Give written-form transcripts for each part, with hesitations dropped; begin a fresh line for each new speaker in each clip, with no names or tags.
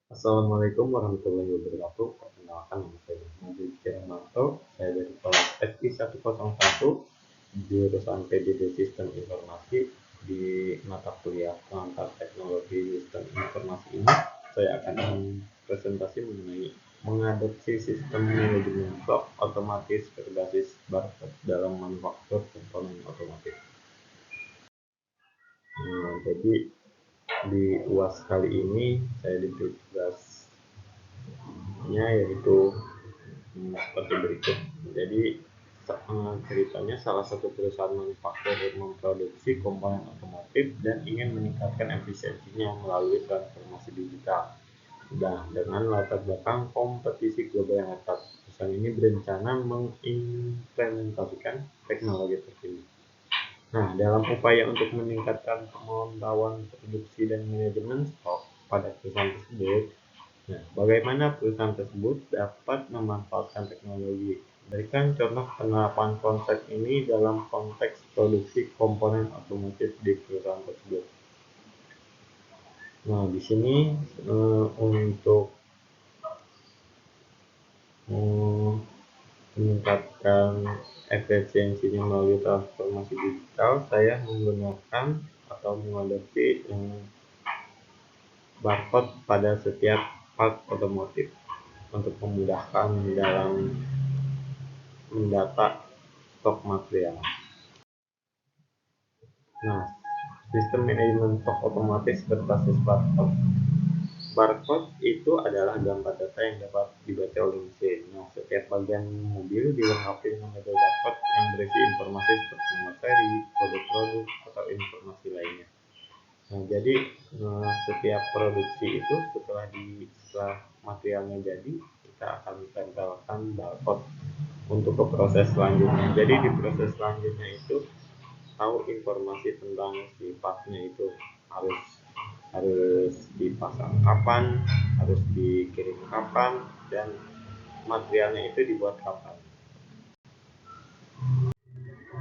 Assalamualaikum warahmatullahi wabarakatuh. Perkenalkan nama saya Muhammad Kiamanto. Saya dari kelas FI 101 jurusan PDB Sistem Informasi di mata kuliah pengantar teknologi sistem informasi ini. Saya akan presentasi mengenai mengadopsi sistem manajemen stok otomatis berbasis barcode dalam manufaktur komponen otomotif. Jadi di UAS kali ini saya diberi tugasnya yaitu seperti berikut. Jadi ceritanya salah satu perusahaan manufaktur memproduksi komponen otomotif dan ingin meningkatkan efisiensinya melalui transformasi digital. Nah, dengan latar belakang kompetisi global yang ketat, perusahaan ini berencana mengimplementasikan teknologi terkini. Nah, dalam upaya untuk meningkatkan pemantauan produksi dan manajemen stok pada perusahaan tersebut, nah, bagaimana perusahaan tersebut dapat memanfaatkan teknologi? Berikan contoh penerapan konsep ini dalam konteks produksi komponen otomotif di perusahaan tersebut. Nah, di sini untuk meningkatkan efisiensinya melalui transformasi digital, saya menggunakan atau mengadopsi barcode pada setiap part otomotif untuk memudahkan dalam mendata stok material. Nah, sistem manajemen stok otomatis berbasis barcode. Barcode itu adalah gambar data yang dapat dibaca oleh mesin. Nah, setiap bagian mobil dilengkapi dengan label barcode yang berisi informasi seperti nomor seri, kode produk, atau informasi lainnya. Nah, jadi setiap produksi itu setelah materialnya jadi, kita akan tempelkan barcode untuk ke proses selanjutnya. Jadi di proses selanjutnya itu tahu informasi tentang si partnya itu harus dipasang kapan, harus dikirim kapan, dan materialnya itu dibuat kapan.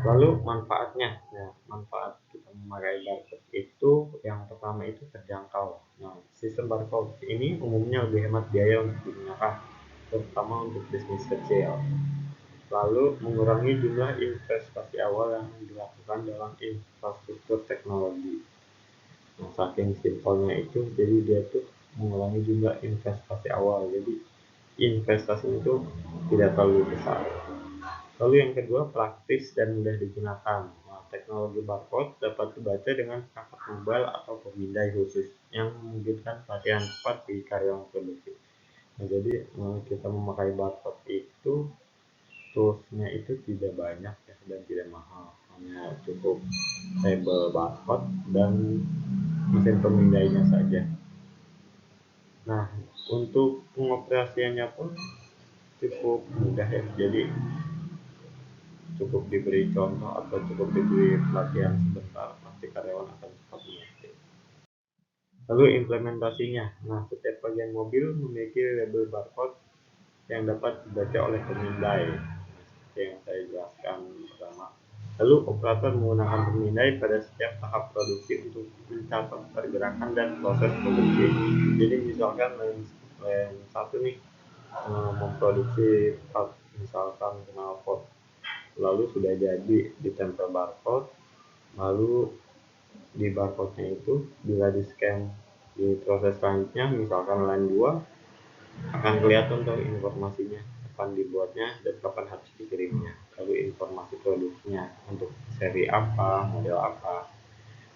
Lalu manfaatnya, nah, manfaat kita memakai barcode itu yang pertama itu terjangkau. Nah, sistem barcode ini umumnya lebih hemat biaya untuk digunakan, terutama untuk bisnis kecil. Lalu mengurangi jumlah investasi awal yang dilakukan dalam infrastruktur teknologi. Nah, saking simpelnya itu, jadi dia tuh mengurangi jumlah investasi awal. Jadi investasi itu tidak terlalu besar. Lalu yang kedua, praktis dan mudah digunakan. Nah, teknologi barcode dapat dibaca dengan perangkat mobile atau pemindai khusus yang memungkinkan pelatihan cepat di karyawan produksi. Nah, jadi kita memakai barcode itu toolsnya itu tidak banyak ya, dan tidak mahal, hanya cukup label barcode dan mesin pemindainya saja. Nah, untuk pengoperasiannya pun cukup mudah ya, jadi cukup diberi contoh atau cukup diberi pelatihan sebentar, pasti karyawan akan cepat mengerti. Lalu implementasinya, nah, setiap bagian mobil memiliki label barcode yang dapat dibaca oleh pemindai, seperti yang saya jelaskan pertama. Lalu operator menggunakan pemindai pada setiap tahap produksi untuk mencatat pergerakan dan proses produksi. Jadi misalkan lain satu nih memproduksi part, misalkan knalpot, lalu sudah jadi ditempel barcode, lalu di barcode-nya itu bila di scan di proses selanjutnya, misalkan line 2, akan kelihatan tuh informasinya kapan dibuatnya dan kapan harus dikirimnya, lalu informasi produknya untuk seri apa, model apa.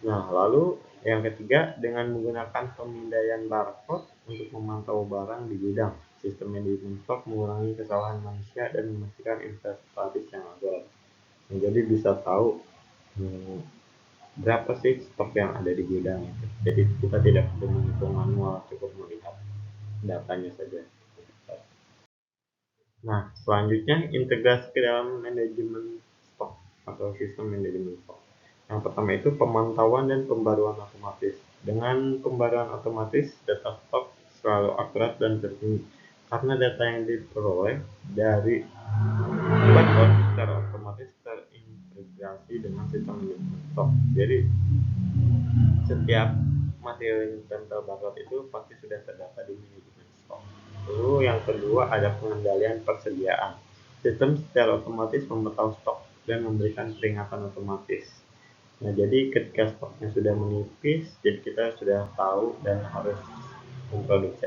Nah, lalu yang ketiga, dengan menggunakan pemindaian barcode untuk memantau barang di gudang, sistem manajemen stok mengurangi kesalahan manusia dan memastikan inventaris yang akurat. Nah, jadi bisa tahu berapa sih stok yang ada di gudang itu. Jadi kita tidak perlu menghitung manual, cukup melihat datanya saja. Nah, selanjutnya integrasi ke dalam manajemen stok atau sistem manajemen stok. Yang pertama itu pemantauan dan pembaruan otomatis. Dengan pembaruan otomatis, data stok selalu akurat dan terkini karena data yang diperoleh dari barcode secara otomatis terintegrasi dengan sistem manajemen stok. Jadi setiap material yang tempel barcode itu pasti sudah terdata di manajemen stok. Lalu yang kedua ada pengendalian persediaan. Sistem secara otomatis memantau stok dan memberikan peringatan otomatis. Nah, jadi ketika stoknya sudah menipis, jadi kita sudah tahu dan harus memproduksi.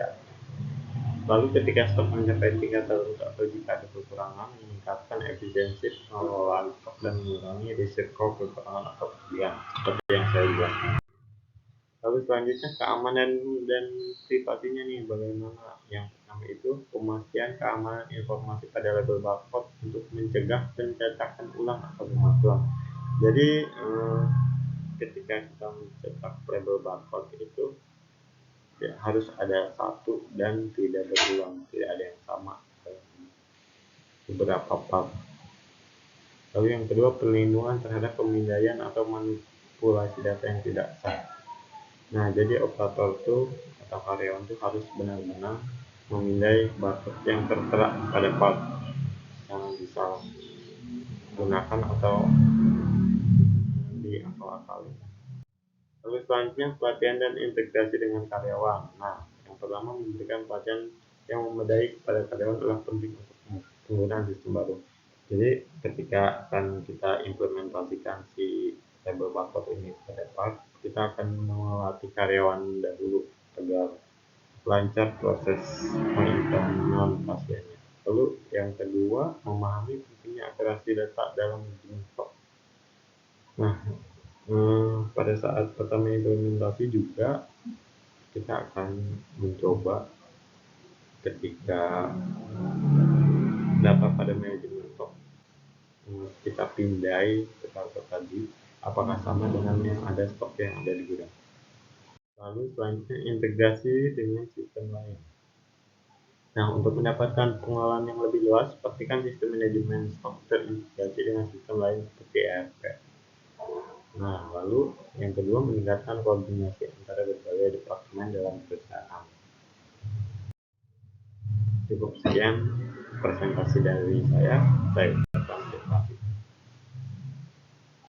Lalu ketika stok mencapai tingkat darurat atau jika ada kekurangan, meningkatkan efisiensi pengelolaan stok dan mengurangi risiko kekurangan atau kerugian, seperti yang saya jelaskan. Lalu selanjutnya keamanan dan privasinya nih, bagaimana? Yang pertama itu pemastian keamanan informasi pada label barcode untuk mencegah pencetakan ulang atau pemalsuan. Jadi ketika kita mencetak label barcode itu ya, harus ada satu dan tidak berulang, tidak ada yang sama beberapa part. Lalu yang kedua perlindungan terhadap pemindaian atau manipulasi data yang tidak sah. Nah, jadi operator tuh atau karyawan tuh harus benar-benar memindai barcode yang tertera pada part, jangan disalahgunakan atau diakal-akalin. Lalu selanjutnya pelatihan dan integrasi dengan karyawan. Nah, yang pertama memberikan pelatihan yang memadai kepada karyawan adalah penting untuk penggunaan sistem baru. Jadi ketika akan kita implementasikan si label barcode ini pada part, kita akan melatih karyawan dahulu agar lancar proses pengimplementasiannya. Lalu yang kedua, memahami pentingnya akurasi data dalam manajemen stok. Nah, pada saat pertama implementasi juga kita akan mencoba ketika data pada manajemen stok kita pindai ke barcode tadi, apakah sama dengan yang ada stok yang ada di gudang. Lalu selanjutnya integrasi dengan sistem lain. Nah, untuk mendapatkan pengelolaan yang lebih luas, pastikan sistem manajemen stok terintegrasi dengan sistem lain seperti ERP. Nah, lalu yang kedua meningkatkan koordinasi antara berbagai departemen dalam perusahaan. Cukup sekian presentasi dari saya.